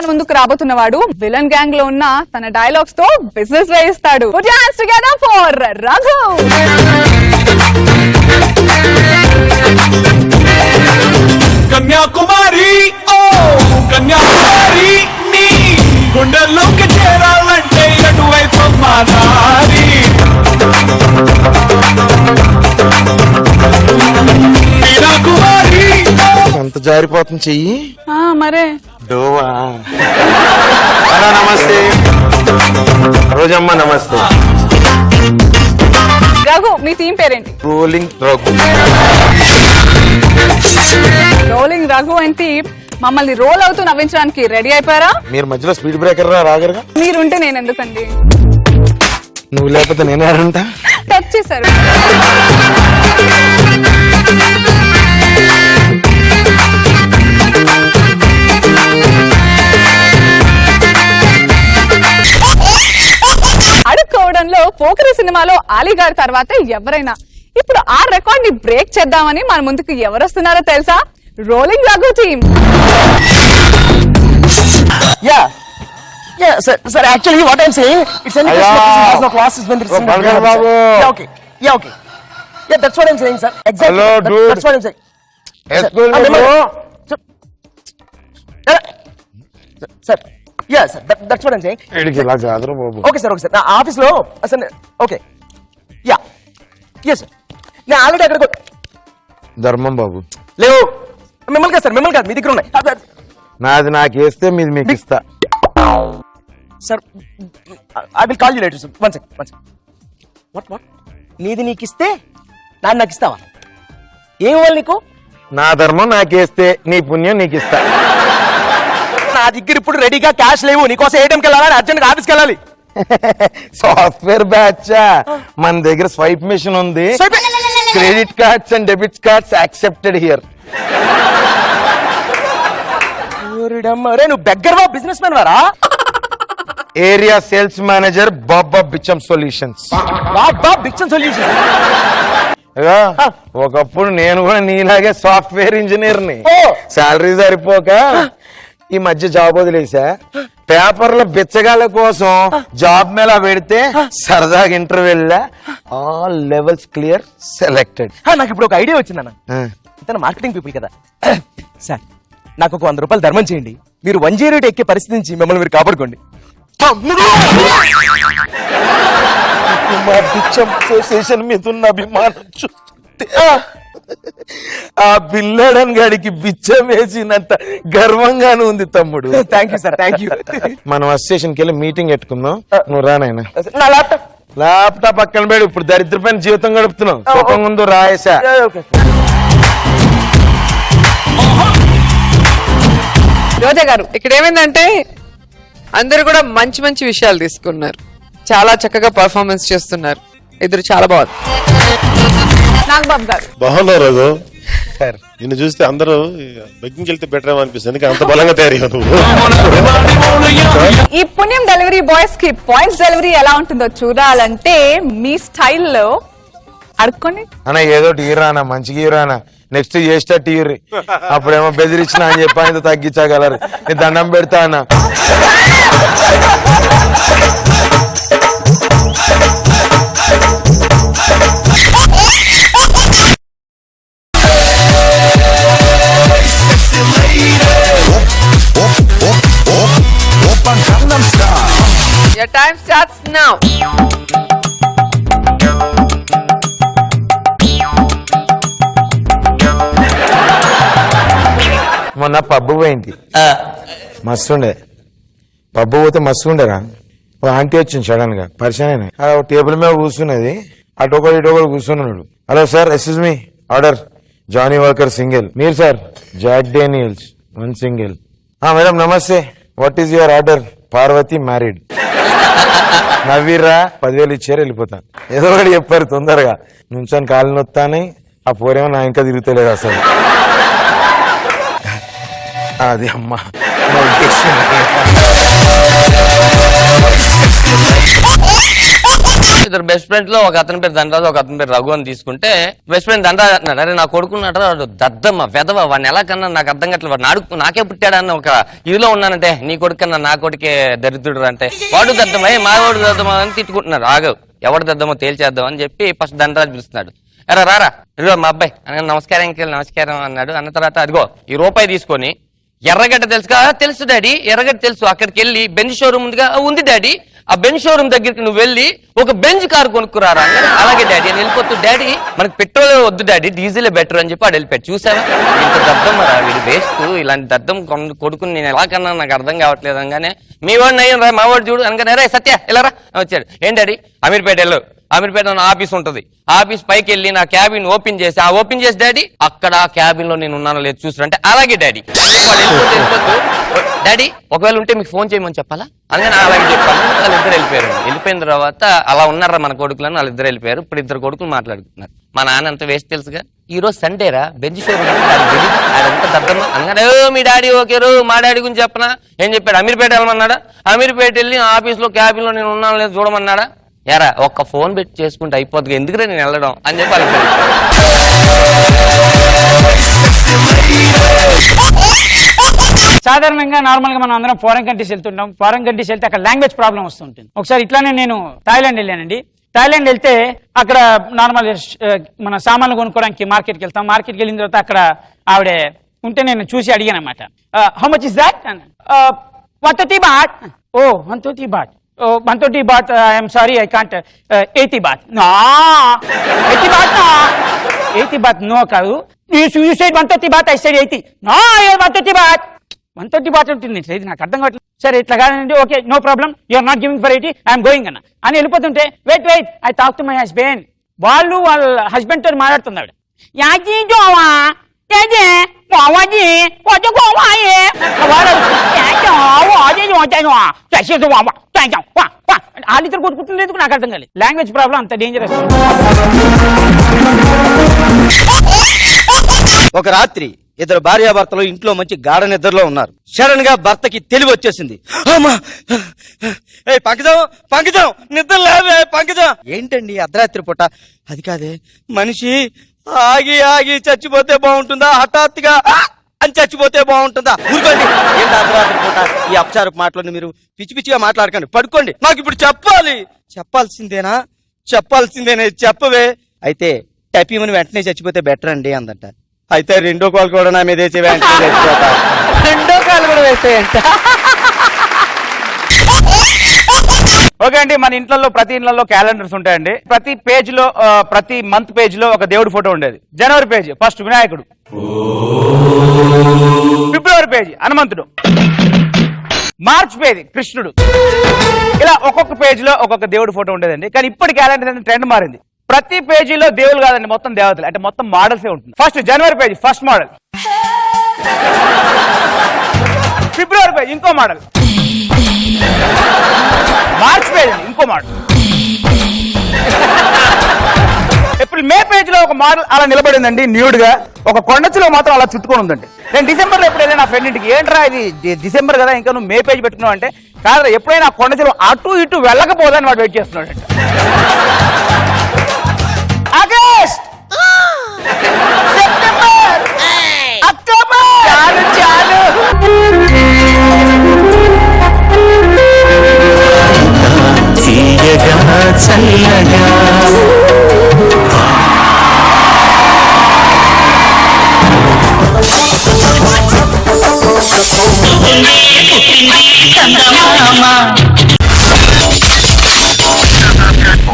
మన ముందుకు రాబోతున్నవాడు villain gang లో ఉన్న తన డైలాగ్స్ తో బిజినెస్ వేయిస్తాడు. Put your hands together for Raghu. Kanyakumari ఓ కన్యాకుమారి నీ గుండెల్లోకి చేరాలంటే ఎటువైపు మారాలి. అంత జారిపోతుంది చెయ్యి మరే డోవా. హలో నమస్తే రోజమ్మ నమస్తే. రఘు మీ టీం పేరేంటి? Rolling Raghu. Rolling Raghu and team మమ్మల్ని రోల్ అవుతూ నవ్వించడానికి రెడీ అయిపోయారా? మీరు మధ్యలో స్పీడ్ బ్రేకర్ రాగరగా. మీరుంటే నేను ఎందుకండి? నువ్వు లేకపోతే నేనే ఆడుంటా. టచ్ చేశారు. అడుక్కోవడంలో పోకరి సినిమాలో ఆలీ గారి తర్వాత ఎవరైనా. ఇప్పుడు ఆ రికార్డ్ ని బ్రేక్ చేద్దామని మన ముందుకు ఎవరు వస్తున్నారో తెలుసా? Rolling Raghu team. Yeah, sir. Actually, what I'm saying, it's any question of classes when there's okay. Yeah, okay. Yeah, that's what I'm saying, sir. Exactly. Hello, dude. That's what I'm saying. Sir. Yeah, sir. That's what I'm saying. Okay, sir. నా office లో అసలు okay. Yeah yes sir. నేను already అక్కడ ధర్మం బాబు లేవు. మిమ్మల్ని కాదు sir, మిమ్మల్ని కాదు, మీ దగ్గర ఉన్నాయి. నాది నాకు వేస్తే మీది మీకు ఇస్తా. Sir I will call you later sir. One second. What నీది నీకు ఇస్తే నాకు ఇస్తావా? ఏం ఇవ్వాలి నీకు? నా ధర్మం నాకేస్తే నీ పుణ్యం నీకు ఇస్తా. నా దగ్గర ఇప్పుడు రెడీగా క్యాష్ లేవు. నీకోసం ఏటీఎంకి వెళ్ళాలి, అర్జెంట్ ఆఫీస్కి వెళ్ళాలి. సాఫ్ట్వేర్ బ్యాచ్ మన దగ్గర స్వైప్ మిషన్ ఉంది. Credit cards and debit cards accepted here. నువ్వు బెగ్గర్వా బిజినెస్ మ్యాన్ వారా? ఏరియా సేల్స్ మేనేజర్ బాబా బిచ్చం సొల్యూషన్స్. బిచ్చం సొల్యూషన్. ఒకప్పుడు నేను కూడా నీలాగే సాఫ్ట్వేర్ ఇంజనీర్ ని. శాలరీ సరిపోక ఈ మధ్య జాబ్ వదిలేసా. పేపర్ల బిచ్చగాళ్ళ కోసం జాబ్ మేళా పెడితే సరదాగా ఇంటర్వ్యూలా ఆల్ లెవెల్స్ క్లియర్ సెలెక్టెడ్. నాకు ఇప్పుడు ఒక ఐడియా వచ్చిందన్న. ఇతను మార్కెటింగ్ పీపుల్ కదా సార్. నాకు ఒక 100 రూపాయలు ధర్మం చేయండి. మీరు 108 ఎక్కే పరిస్థితి నుంచి మిమ్మల్ని మీరు కాపాడుకోండి. మా బిచ్చం అసోసియేషన్ మీద ఉన్న అభిమానం చూస్తే ఆ బిల్లడన్ గడికి బిచ్చం వేసినంత గర్వంగానే ఉంది తమ్ముడు. Thank you sir, thank you. మనం అసోసియేషన్కి వెళ్ళి మీటింగ్ పెట్టుకుందాం. నువ్వు రానాయన. నా ల్యాప్టాప్ పక్కన పెడు. ఇప్పుడు దరిద్రపైన జీవితం గడుపుతున్నావు. సుఖం ముందు రాయేసా. రోజా గారు, ఇక్కడ ఏమైందంటే అందరూ కూడా మంచి మంచి విషయాలు తీసుకున్నారు. చాలా చక్కగా పర్ఫార్మెన్స్ చేస్తున్నారు. ఇద్దరు చాలా బాగుంది. నాగబాబు గారు బాగున్నారు రఘు. నిన్ను చూస్తే అందరూ బెగ్గింగ్కి వెళ్తే బెటర్ ఏమో అనిపిస్తుంది. అంత బలంగా తయారయ్యావు నువ్వు. ఈ పుణ్యం డెలివరీ బాయ్స్ కి పాయింట్స్ డెలివరీ ఎలా ఉంటుందో చూడాలంటే మీ స్టైల్లో అడుక్కోండి అన్న. ఏదో టీరానా, మంచిగా ఈరానా. నెక్స్ట్ చేస్తా టీరి. అప్పుడేమో బెదిరించిన అని చెప్పి ఆయన తగ్గించగలరు. నేను దండం పెడతా అన్న. Your time starts now. మొన్న పబ్బు పోయింది. మస్తుండే. పబ్బు పోతే మస్తుండేరా. ఒక ఆంటీ వచ్చింది సడన్ గా. పరిచయం అయినా టేబుల్ మీద కూర్చున్నది. అటొకరు ఇటొకరు కూర్చున్నాడు. Hello sir, excuse me, order Johnnie Walker single. మీరు sir Jack Daniel's 1 single. Madam నమస్తే, what is your order? Parvati married. నవ్వీర్రా, 10,000 ఇచ్చారు, వెళ్ళిపోతా. ఏదో ఒకటి చెప్పారు తొందరగా. నుంచొని కాళ్ళు నొత్తాని. ఆ పోరేమో నా ఇంకా తిరుగుతలేదు అసలు. అది అమ్మా ఇద్దరు బెస్ట్ ఫ్రెండ్స్ లో ఒక అతని పేరు ధనరాజు, ఒక అతని పేరు రఘు అని తీసుకుంటే బెస్ట్ ఫ్రెండ్ ధనరాజు అంటున్నాడు, అరే నా కొడుకున్నాడు వాడు దద్దమ్మ వెదవ, వాడిని ఎలా కన్నా నాకు అర్థం కావట్లేదు, వాడు నాకే పుట్టాడన్న ఒక ఇదిలో ఉన్నానంటే, నీ కొడుకు కన్నా నా కొడుకే దరిద్రుడు అంటే, వాడు దద్దమ్మ మా వాడు దద్దమ్మ అని తిట్టుకుంటున్నారు. ఆగవు, ఎవడు దద్దమో తేల్చేద్దాం అని చెప్పి ఫస్ట్ ధనరాజు పిలుస్తున్నాడు. ఎరా రారా, ఇదిగో మా అబ్బాయి అని నమస్కారం ఇంకెళ్ళి నమస్కారం అన్నాడు. అన్న తర్వాత అదిగో ఈ రూపాయి తీసుకొని ఎర్రగడ్డ తెలుసు డాడీ, ఎర్రగడ్డ తెలుసు, అక్కడికి వెళ్ళి బెంజ్ షోరూమ్ ఉందిగా, ఉంది డాడీ, ఆ బెంజ్ షోరూమ్ దగ్గరికి నువ్వు వెళ్ళి ఒక బెంజ్ కారు కొనుక్కురారా. అలాగే డాడీ అని వెళ్ళిపోతూ, డాడీ మనకి పెట్రోల్ వద్దు డాడీ, డీజిలే బెటర్ అని చెప్పి వాడు వెళ్ళిపోయాడు. చూసావా ఇంత దద్దం రా వీడు, వేస్ట్, ఇలాంటి దద్దం కొడుకుని నేను ఎలా కన్నా నాకు అర్థం కావట్లేదు అనగానే, మీ వాడిని అయ్యాను రా, మా వాడు చూడు అనగానే, రే సత్య ఇలా రా వచ్చాడు. ఏం డాడీ, అమీర్పేట వెళ్ళు, అమీర్పేట ఆఫీస్ ఉంటది, ఆఫీస్ పైకి వెళ్ళి నా క్యాబిన్ ఓపెన్ చేసి, ఆ ఓపెన్ చేసి డాడీ అక్కడ క్యాబిన్ లో నేను ఉన్నానో లేదు చూసారు అంటే, అలాగే డాడీ. వెళ్ళిపోతూ డాడీ ఒకవేళ ఉంటే మీకు ఫోన్ చేయమని చెప్పాలా అందుకని అలాగే చెప్పాను. వాళ్ళిద్దరు వెళ్ళిపోయారు. వెళ్ళిపోయిన తర్వాత అలా ఉన్నారా మన కొడుకులను, వాళ్ళిద్దరు వెళ్ళిపోయారు. ఇప్పుడు ఇద్దరు కొడుకులు మాట్లాడుతున్నారు. మా నాన్న అంత వేస్ట్ తెలుసుగా, ఈ రోజు సండేరా బెంజ్ షోరూమ్ అదంతా దద్దమ్మ అనగానే, మీ డాడీ ఓకేరు, మా డాడీ గురించి చెప్పనా, ఏం చెప్పాడు, అమీర్పేట వెళ్ళమన్నాడా, అమీర్పేట వెళ్ళి ఆఫీస్ లో క్యాబిన్ లో నేను ఉన్నాను లేదు చూడమన్నాడా, యారా ఒక్క ఫోన్ పెట్టి చేసుకుంటే అయిపోతుంది, ఎందుకురా నేను వెళ్ళడం అని చెప్పి సాధారణంగా నార్మల్ గా మనం అందరం ఫారెన్ కంట్రీస్ వెళ్తుంటాం. ఫారెన్ కంట్రీస్ వెళ్తే అక్కడ లాంగ్వేజ్ ప్రాబ్లం వస్తుంటుంది. ఒకసారి ఇట్లానే నేను థాయిలాండ్ వెళ్ళానండి. థాయిలాండ్ వెళ్తే అక్కడ నార్మల్ మన సామాన్లు కొనుక్కోవడానికి మార్కెట్కి వెళ్తాం. మార్కెట్కి వెళ్ళిన తర్వాత అక్కడ ఆవిడ ఉంటే నేను చూసి అడిగాను అనమాట, how much is that, 130 baht. Oh 130 baht. Oh, 130 baht. I'm sorry, I can't. 80 baht. No, 80 baht. No, 80 baht. No, karu. You said 130 baht. I said 80. No, 130 baht. 130 baht ఉంటుంది. ఇది నాకు అర్థం కావట్లేదు. సరే ఇట్లా కాదండి, okay no problem, you're not giving for 80, I'm going అన్న అని వెళ్ళిపోతుంటే, wait I talk to my husband. వాళ్ళ హస్బెండ్ తో మాట్లాడుతున్నాడు. యాజీ జోవా జే వావాజీ వాజ గోవాయే వాడు వాళ్ళిద్దరు కొట్టుకుంటున్నందుకు నాకు అర్థం కాలేదు. లాంగ్వేజ్ ప్రాబ్లం అంత డేంజరస్. ఒక రాత్రి ఇద్దరు భార్యాభర్తలు ఇంట్లో మంచి గాఢ నిద్రలో ఉన్నారు. సడన్ గా భర్తకి తెలివి వచ్చేసింది. పంకజం నిద్ర లేవే పంకజం. ఏంటండి అర్ధరాత్రి పూట? అది కాదే, మనిషి ఆగి ఆగి చచ్చిపోతే బాగుంటుందా, హఠాత్తుగా అని చచ్చిపోతే బాగుంటుందా? ఊరుకోండి, ఏంటి అర్ధరాత్రి పూట ఈ అపచారపు మాటలను మీరు పిచ్చి పిచ్చిగా మాట్లాడకండి, పడుకోండి. నాకు ఇప్పుడు చెప్పాల్సిందేనా? చెప్పవే. అయితే టైపీమని వెంటనే చచ్చిపోతే బెటర్ అండి అందట. అయితే రెండో కాల్ కూడా నా మీద వేసి వెంటనే చచ్చిపోతా. రెండో కాలు కూడా వేసేయంట. ఓకే అండి, మన ఇంట్లో ప్రతి ఇళ్లలో క్యాలెండర్స్ ఉంటాయండి. ప్రతి పేజ్ లో ప్రతి మంత్ పేజ్ లో ఒక దేవుడి ఫోటో ఉండేది. జనవరి పేజ్ ఫస్ట్ వినాయకుడు, ఫిబ్రవరి పేజ్ హనుమంతుడు, మార్చ్ పేజ్ కృష్ణుడు, ఇలా ఒక్కొక్క పేజ్ లో ఒక్కొక్క దేవుడి ఫోటో ఉండేదండి. కానీ ఇప్పటి క్యాలెండర్ ట్రెండ్ మారింది. ప్రతి పేజీలో దేవులు కాదండి, మొత్తం దేవతలు, అంటే మొత్తం మోడల్సే ఉంటుంది. ఫస్ట్ జనవరి పేజ్ ఫస్ట్ మోడల్, ఫిబ్రవరి పేజ్ ఇంకో మోడల్, మార్చ్ పేజ్ ఇంకో మోడల్, ఏప్రిల్ మే పేజ్ లో ఒక మోడల్ అలా నిలబడిందండి న్యూడ్ గా. ఒక కొండచిలో మాత్రం అలా చుట్టుకొని ఉందండి. నేను డిసెంబర్ లో ఎప్పుడైనా నా ఫ్రెండ్ ఇంటికి, ఏంట్రా ఇది డిసెంబర్ కదా ఇంకా నువ్వు మే పేజ్ పెట్టుకున్నావు అంటే, కాదు ఎప్పుడైనా కొండచిలో అటు ఇటు వెళ్ళకపోదని వాడు వెయిట్ చేస్తున్నాడు. ఆగస్ట్, సెప్టెంబర్, అక్టోబర్, చాలు చల్లగా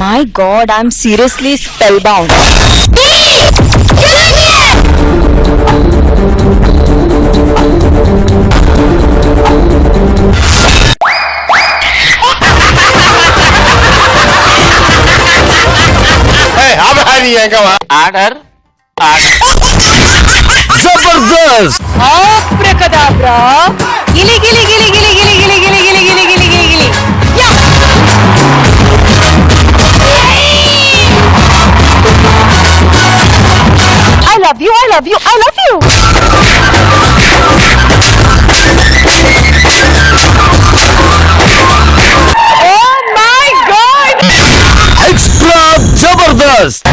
My God, I'm seriously spellbound. Order Jabardasth. Abracadabra. Gili gili gili gili gili gili gili gili gili gili gili gili. Yeah. I love you. I love you. I love you. Oh my God. First